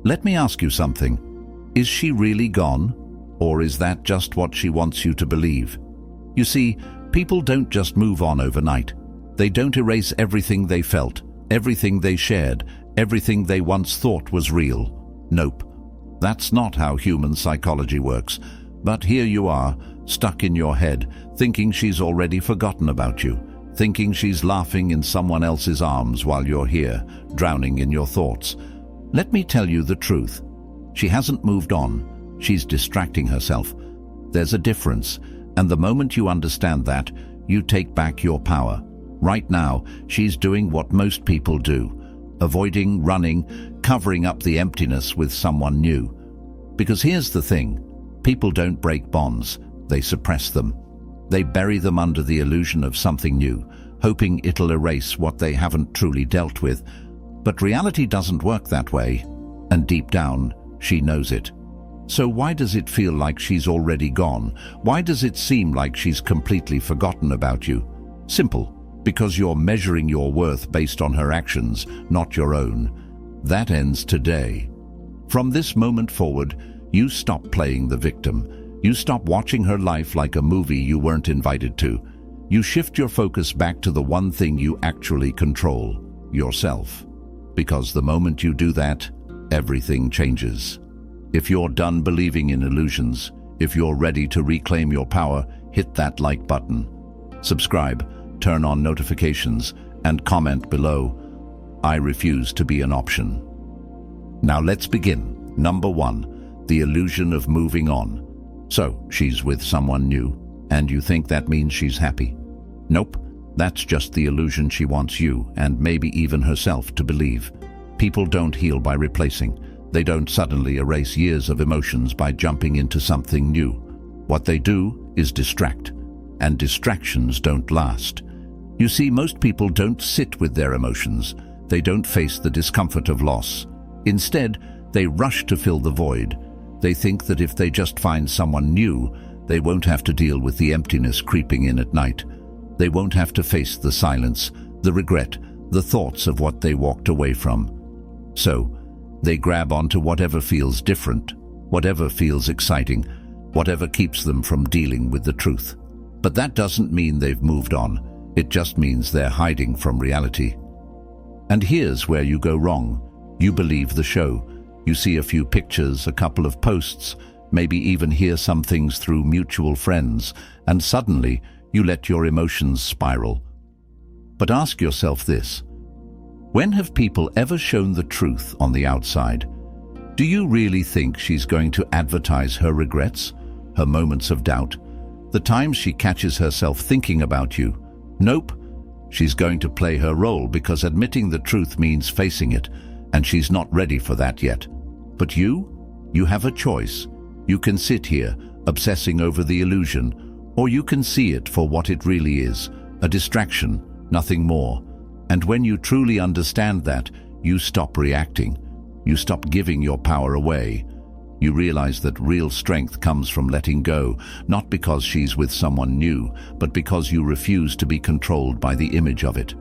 Let me ask you something. Is she really gone? Or is that just what she wants you to believe? You see, people don't just move on overnight. They don't erase everything they felt, everything they shared, everything they once thought was real. Nope. That's not how human psychology works. But here you are, stuck in your head, thinking she's already forgotten about you, thinking she's laughing in someone else's arms while you're here, drowning in your thoughts. Let me tell you the truth. She hasn't moved on. She's distracting herself. There's a difference, and the moment you understand that, you take back your power. Right now, she's doing what most people do, avoiding, running, covering up the emptiness with someone new. Because here's the thing, people don't break bonds, they suppress them. They bury them under the illusion of something new, hoping it'll erase what they haven't truly dealt with. But reality doesn't work that way, and deep down, she knows it. So why does it feel like she's already gone? Why does it seem like she's completely forgotten about you? Simple. Because you're measuring your worth based on her actions, not your own. That ends today. From this moment forward, you stop playing the victim. You stop watching her life like a movie you weren't invited to. You shift your focus back to the one thing you actually control, yourself. Because the moment you do that, everything changes. If you're done believing in illusions, if you're ready to reclaim your power, hit that like button. Subscribe. Turn on notifications, and comment below. I refuse to be an option. Now let's begin. Number 1, the illusion of moving on. So, she's with someone new, and you think that means she's happy. Nope, that's just the illusion she wants you, and maybe even herself, to believe. People don't heal by replacing. They don't suddenly erase years of emotions by jumping into something new. What they do is distract, and distractions don't last. You see, most people don't sit with their emotions. They don't face the discomfort of loss. Instead, they rush to fill the void. They think that if they just find someone new, they won't have to deal with the emptiness creeping in at night. They won't have to face the silence, the regret, the thoughts of what they walked away from. So, they grab onto whatever feels different, whatever feels exciting, whatever keeps them from dealing with the truth. But that doesn't mean they've moved on. It just means they're hiding from reality. And here's where you go wrong. You believe the show. You see a few pictures, a couple of posts, maybe even hear some things through mutual friends, and suddenly you let your emotions spiral. But ask yourself this. When have people ever shown the truth on the outside? Do you really think she's going to advertise her regrets, her moments of doubt, the times she catches herself thinking about you? Nope. She's going to play her role because admitting the truth means facing it, and she's not ready for that yet. But you have a choice. You can sit here, obsessing over the illusion, or you can see it for what it really is, a distraction, nothing more. And when you truly understand that, you stop reacting. You stop giving your power away. You realize that real strength comes from letting go, not because she's with someone new, but because you refuse to be controlled by the image of it.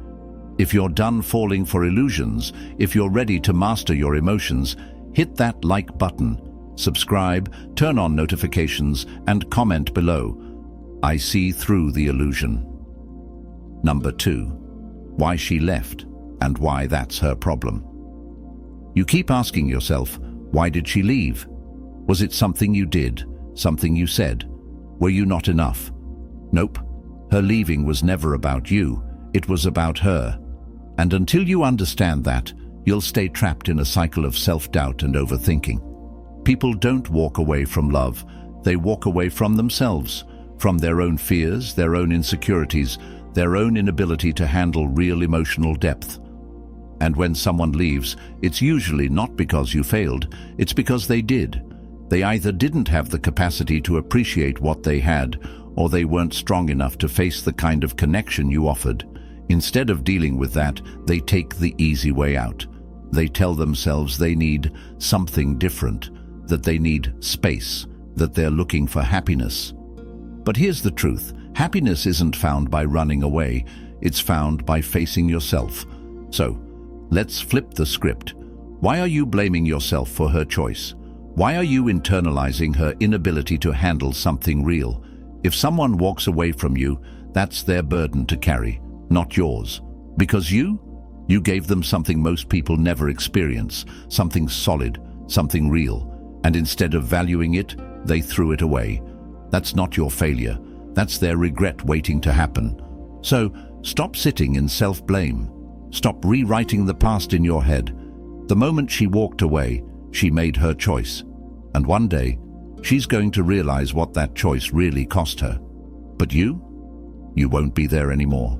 If you're done falling for illusions, if you're ready to master your emotions, hit that like button, subscribe, turn on notifications, and comment below. I see through the illusion. Number 2, why she left and why that's her problem. You keep asking yourself, why did she leave? Was it something you did, something you said? Were you not enough? Nope. Her leaving was never about you. It was about her. And until you understand that, you'll stay trapped in a cycle of self-doubt and overthinking. People don't walk away from love. They walk away from themselves, from their own fears, their own insecurities, their own inability to handle real emotional depth. And when someone leaves, it's usually not because you failed, it's because they did. They either didn't have the capacity to appreciate what they had, or they weren't strong enough to face the kind of connection you offered. Instead of dealing with that, they take the easy way out. They tell themselves they need something different, that they need space, that they're looking for happiness. But here's the truth. Happiness isn't found by running away. It's found by facing yourself. So, let's flip the script. Why are you blaming yourself for her choice? Why are you internalizing her inability to handle something real? If someone walks away from you, that's their burden to carry, not yours. Because you gave them something most people never experience, something solid, something real, and instead of valuing it, they threw it away. That's not your failure. That's their regret waiting to happen. So, stop sitting in self-blame. Stop rewriting the past in your head. The moment she walked away, she made her choice. And one day, she's going to realize what that choice really cost her. But you won't be there anymore.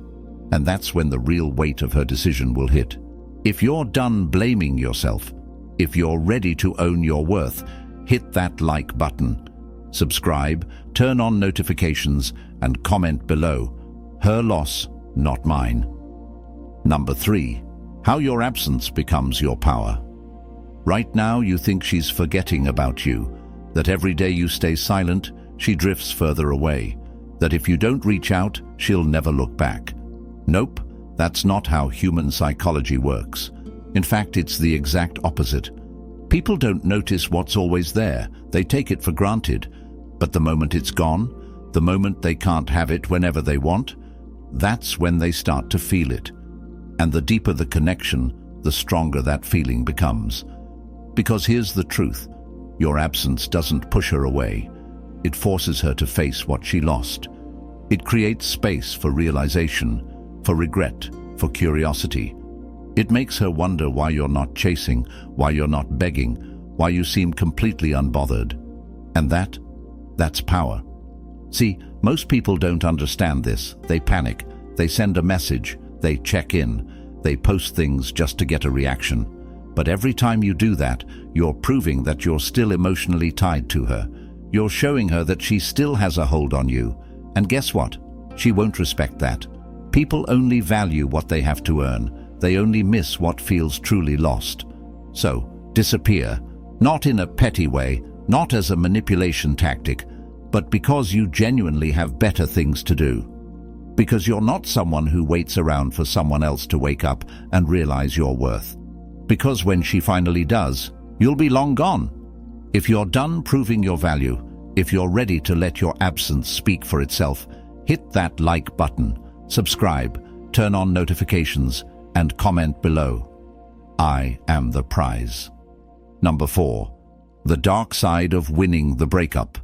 And that's when the real weight of her decision will hit. If you're done blaming yourself, if you're ready to own your worth, hit that like button. Subscribe, turn on notifications, and comment below. Her loss, not mine. Number 3. How your absence becomes your power. Right now you think she's forgetting about you, that every day you stay silent, she drifts further away, that if you don't reach out, she'll never look back. Nope, that's not how human psychology works. In fact, it's the exact opposite. People don't notice what's always there, they take it for granted. But the moment it's gone, the moment they can't have it whenever they want, that's when they start to feel it. And the deeper the connection, the stronger that feeling becomes. Because here's the truth, your absence doesn't push her away. It forces her to face what she lost. It creates space for realization, for regret, for curiosity. It makes her wonder why you're not chasing, why you're not begging, why you seem completely unbothered. And that's power. See, most people don't understand this. They panic, they send a message, they check in, they post things just to get a reaction. But every time you do that, you're proving that you're still emotionally tied to her. You're showing her that she still has a hold on you. And guess what? She won't respect that. People only value what they have to earn. They only miss what feels truly lost. So, disappear. Not in a petty way, not as a manipulation tactic, but because you genuinely have better things to do. Because you're not someone who waits around for someone else to wake up and realize your worth. Because when she finally does, you'll be long gone. If you're done proving your value, if you're ready to let your absence speak for itself, hit that like button, subscribe, turn on notifications, and comment below. I am the prize. Number 4. The dark side of winning the breakup.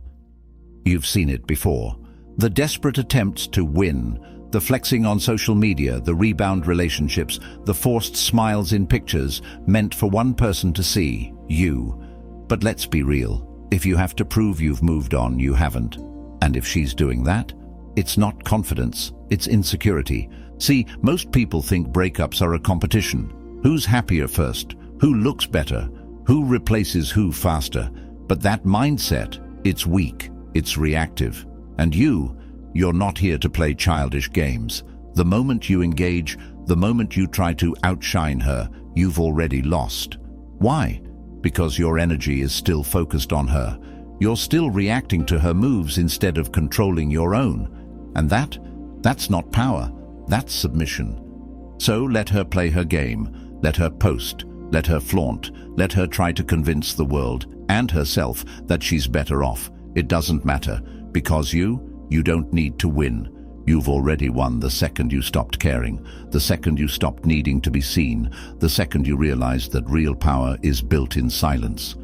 You've seen it before. The desperate attempts to win, the flexing on social media, the rebound relationships, the forced smiles in pictures meant for one person to see, you. But let's be real. If you have to prove you've moved on, you haven't. And if she's doing that, it's not confidence, it's insecurity. See, most people think breakups are a competition. Who's happier first? Who looks better? Who replaces who faster? But that mindset, it's weak, it's reactive. And you're not here to play childish games. The moment you engage, the moment you try to outshine her, you've already lost. Why? Because your energy is still focused on her. You're still reacting to her moves instead of controlling your own. And that's not power, that's submission. So let her play her game, let her post, let her flaunt, let her try to convince the world and herself that she's better off. It doesn't matter, because you don't need to win. You've already won the second you stopped caring, the second you stopped needing to be seen, the second you realized that real power is built in silence.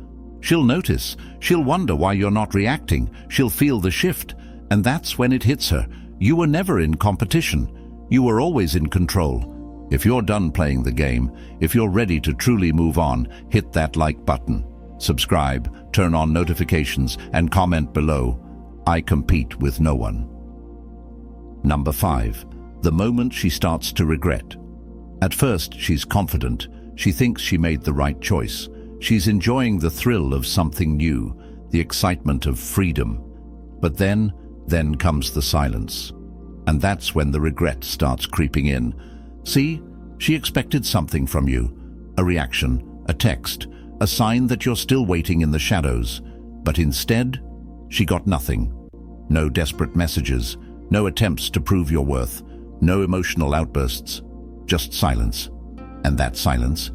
She'll notice, she'll wonder why you're not reacting, she'll feel the shift, and that's when it hits her. You were never in competition. You were always in control. If you're done playing the game, if you're ready to truly move on, hit that like button, subscribe, turn on notifications, and comment below. I compete with no one. Number 5. The moment she starts to regret. At first, she's confident. She thinks she made the right choice. She's enjoying the thrill of something new, the excitement of freedom. But then comes the silence. And that's when the regret starts creeping in. See, she expected something from you. A reaction, a text, a sign that you're still waiting in the shadows. But instead, she got nothing. No desperate messages, no attempts to prove your worth, no emotional outbursts, just silence. And that silence,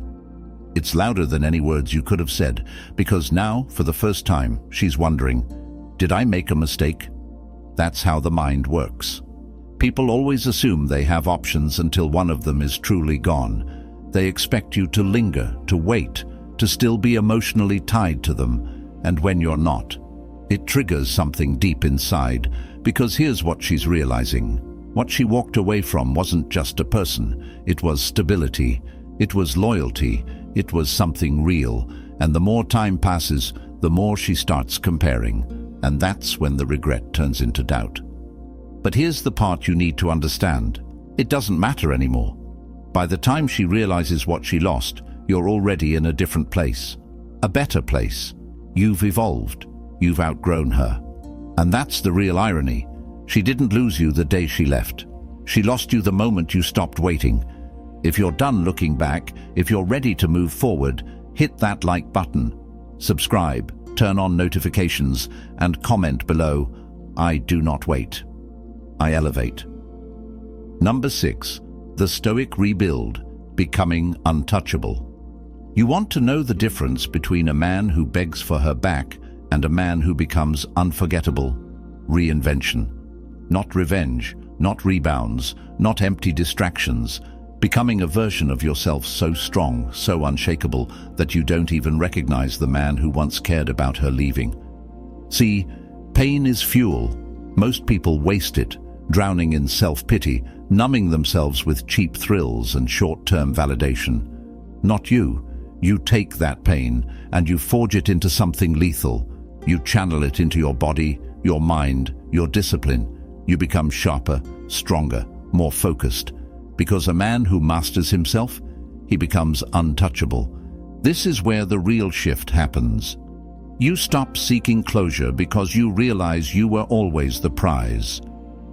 It's louder than any words you could have said, because now, for the first time, she's wondering, did I make a mistake? That's how the mind works. People always assume they have options until one of them is truly gone. They expect you to linger, to wait, to still be emotionally tied to them, and when you're not, it triggers something deep inside, because here's what she's realizing. What she walked away from wasn't just a person, it was stability, it was loyalty, it was something real, and the more time passes, the more she starts comparing, and that's when the regret turns into doubt. But here's the part you need to understand. It doesn't matter anymore. By the time she realizes what she lost, you're already in a different place. A better place. You've evolved. You've outgrown her. And that's the real irony. She didn't lose you the day she left. She lost you the moment you stopped waiting. If you're done looking back, if you're ready to move forward, hit that like button, subscribe, turn on notifications, and comment below, I do not wait. I elevate. Number 6. The Stoic Rebuild, Becoming Untouchable. You want to know the difference between a man who begs for her back and a man who becomes unforgettable? Reinvention. Not revenge, not rebounds, not empty distractions. Becoming a version of yourself so strong, so unshakable, that you don't even recognize the man who once cared about her leaving. See, pain is fuel. Most people waste it, drowning in self-pity, numbing themselves with cheap thrills and short-term validation. Not you. You take that pain and you forge it into something lethal. You channel it into your body, your mind, your discipline. You become sharper, stronger, more focused. Because a man who masters himself, he becomes untouchable. This is where the real shift happens. You stop seeking closure because you realize you were always the prize.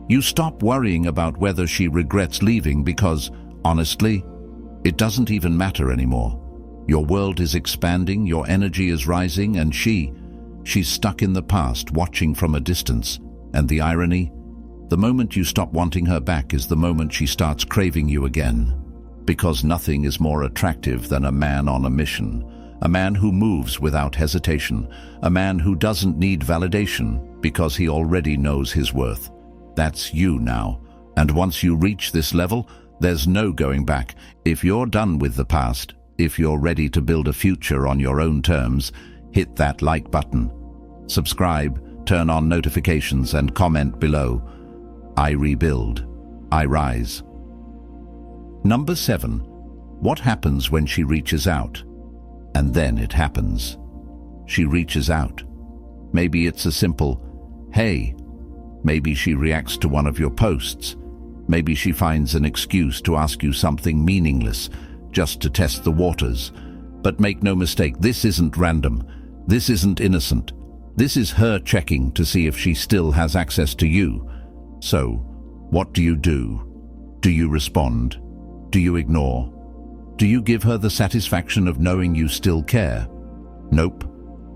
You stop worrying about whether she regrets leaving because, honestly, it doesn't even matter anymore. Your world is expanding, your energy is rising, and she's stuck in the past, watching from a distance. And the irony? The moment you stop wanting her back is the moment she starts craving you again. Because nothing is more attractive than a man on a mission. A man who moves without hesitation. A man who doesn't need validation because he already knows his worth. That's you now. And once you reach this level, there's no going back. If you're done with the past, if you're ready to build a future on your own terms, hit that like button. Subscribe, turn on notifications, and comment below. I rebuild. I rise. Number 7. What happens when she reaches out? And then it happens. She reaches out. Maybe it's a simple, hey. Maybe she reacts to one of your posts. Maybe she finds an excuse to ask you something meaningless, just to test the waters. But make no mistake, this isn't random. This isn't innocent. This is her checking to see if she still has access to you. So, what do? Do you respond? Do you ignore? Do you give her the satisfaction of knowing you still care? Nope.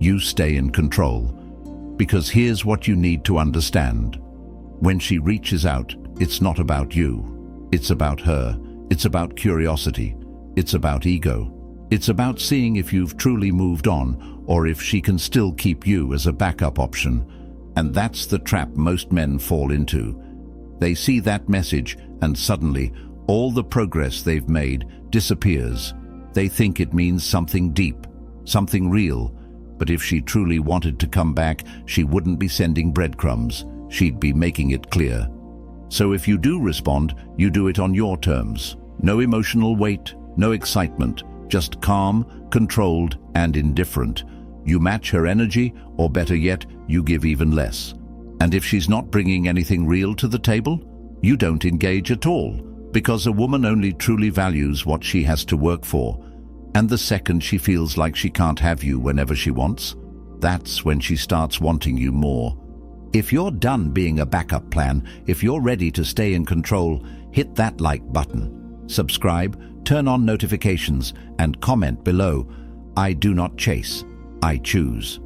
You stay in control. Because here's what you need to understand. When she reaches out, it's not about you. It's about her. It's about curiosity. It's about ego. It's about seeing if you've truly moved on, or if she can still keep you as a backup option. And that's the trap most men fall into. They see that message, and suddenly, all the progress they've made disappears. They think it means something deep, something real. But if she truly wanted to come back, she wouldn't be sending breadcrumbs. She'd be making it clear. So if you do respond, you do it on your terms. No emotional weight, no excitement, just calm, controlled, and indifferent. You match her energy, or better yet, you give even less. And if she's not bringing anything real to the table, you don't engage at all, because a woman only truly values what she has to work for. And the second she feels like she can't have you whenever she wants, that's when she starts wanting you more. If you're done being a backup plan, if you're ready to stay in control, hit that like button. Subscribe, turn on notifications, and comment below. I do not chase, I choose.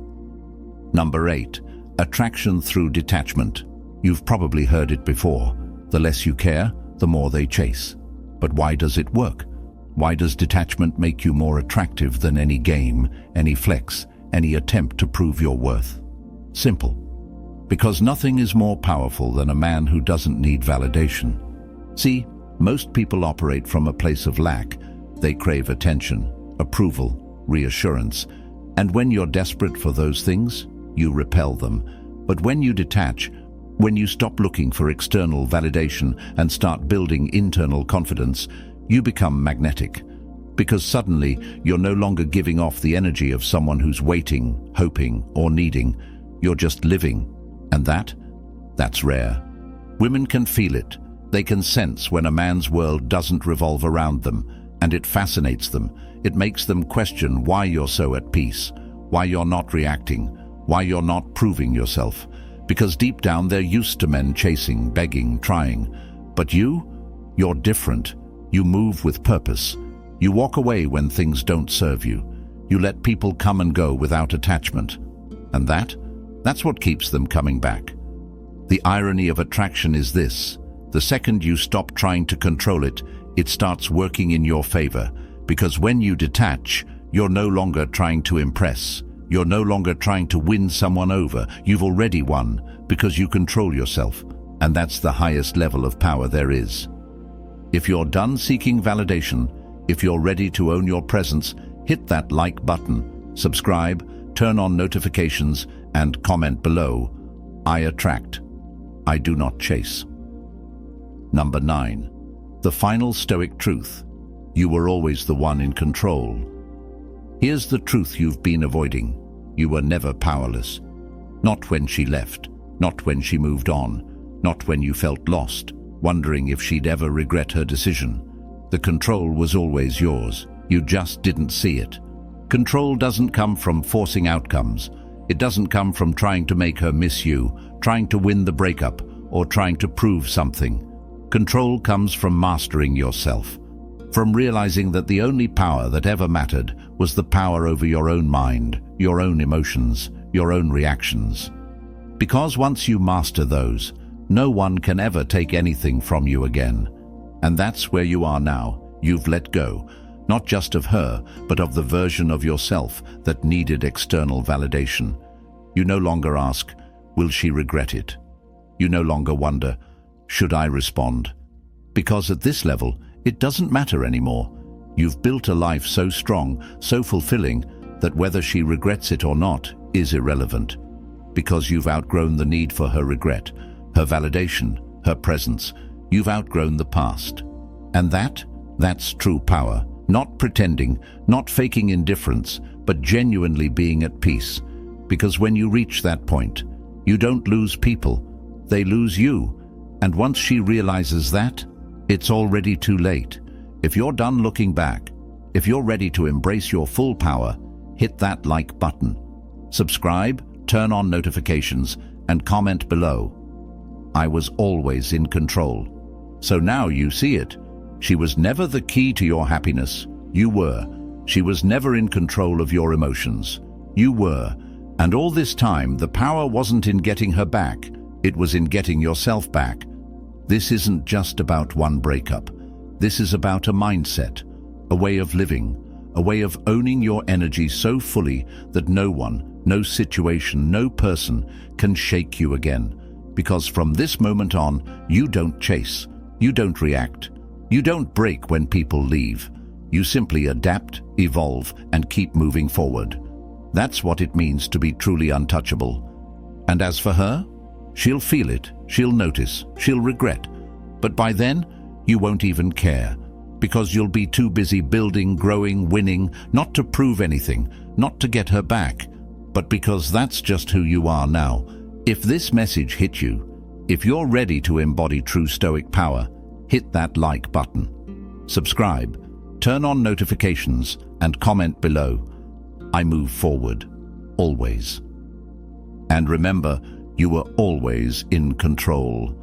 Number 8. Attraction through detachment. You've probably heard it before. The less you care, the more they chase. But why does it work? Why does detachment make you more attractive than any game, any flex, any attempt to prove your worth? Simple. Because nothing is more powerful than a man who doesn't need validation. See, most people operate from a place of lack. They crave attention, approval, reassurance, and when you're desperate for those things, you repel them. But when you detach, when you stop looking for external validation and start building internal confidence, you become magnetic. Because suddenly, you're no longer giving off the energy of someone who's waiting, hoping, or needing. You're just living. And that's rare. Women can feel it. They can sense when a man's world doesn't revolve around them, and it fascinates them. It makes them question why you're so at peace, why you're not reacting, why you're not proving yourself. Because deep down they're used to men chasing, begging, trying. But you're different. You move with purpose. You walk away when things don't serve you. You let people come and go without attachment. And that's what keeps them coming back. The irony of attraction is this. The second you stop trying to control it, it starts working in your favor. Because when you detach, you're no longer trying to impress. You're no longer trying to win someone over. You've already won because you control yourself. And that's the highest level of power there is. If you're done seeking validation, if you're ready to own your presence, hit that like button, subscribe, turn on notifications, and comment below. I attract. I do not chase. Number 9. The final Stoic truth. You were always the one in control. Here's the truth you've been avoiding. You were never powerless. Not when she left, not when she moved on, not when you felt lost, wondering if she'd ever regret her decision. The control was always yours. You just didn't see it. Control doesn't come from forcing outcomes. It doesn't come from trying to make her miss you, trying to win the breakup, or trying to prove something. Control comes from mastering yourself, from realizing that the only power that ever mattered was the power over your own mind, your own emotions, your own reactions. Because once you master those, no one can ever take anything from you again. And that's where you are now. You've let go, not just of her, but of the version of yourself that needed external validation. You no longer ask, will she regret it? You no longer wonder, should I respond? Because at this level, it doesn't matter anymore. You've built a life so strong, so fulfilling, that whether she regrets it or not is irrelevant. Because you've outgrown the need for her regret, her validation, her presence. You've outgrown the past. And that's true power. Not pretending, not faking indifference, but genuinely being at peace. Because when you reach that point, you don't lose people, they lose you. And once she realizes that, it's already too late. If you're done looking back, if you're ready to embrace your full power, hit that like button. Subscribe, turn on notifications, and comment below. I was always in control. So now you see it. She was never the key to your happiness. You were. She was never in control of your emotions. You were. And all this time, the power wasn't in getting her back. It was in getting yourself back. This isn't just about one breakup. This is about a mindset, a way of living, a way of owning your energy so fully that no one, no situation, no person can shake you again. Because from this moment on, you don't chase, you don't react, you don't break when people leave. You simply adapt, evolve, and keep moving forward. That's what it means to be truly untouchable. And as for her, she'll feel it, she'll notice, she'll regret. But by then, you won't even care, because you'll be too busy building, growing, winning, not to prove anything, not to get her back, but because that's just who you are now. If this message hit you, if you're ready to embody true Stoic power, hit that like button. Subscribe, turn on notifications, and comment below. I move forward, always. And remember, you were always in control.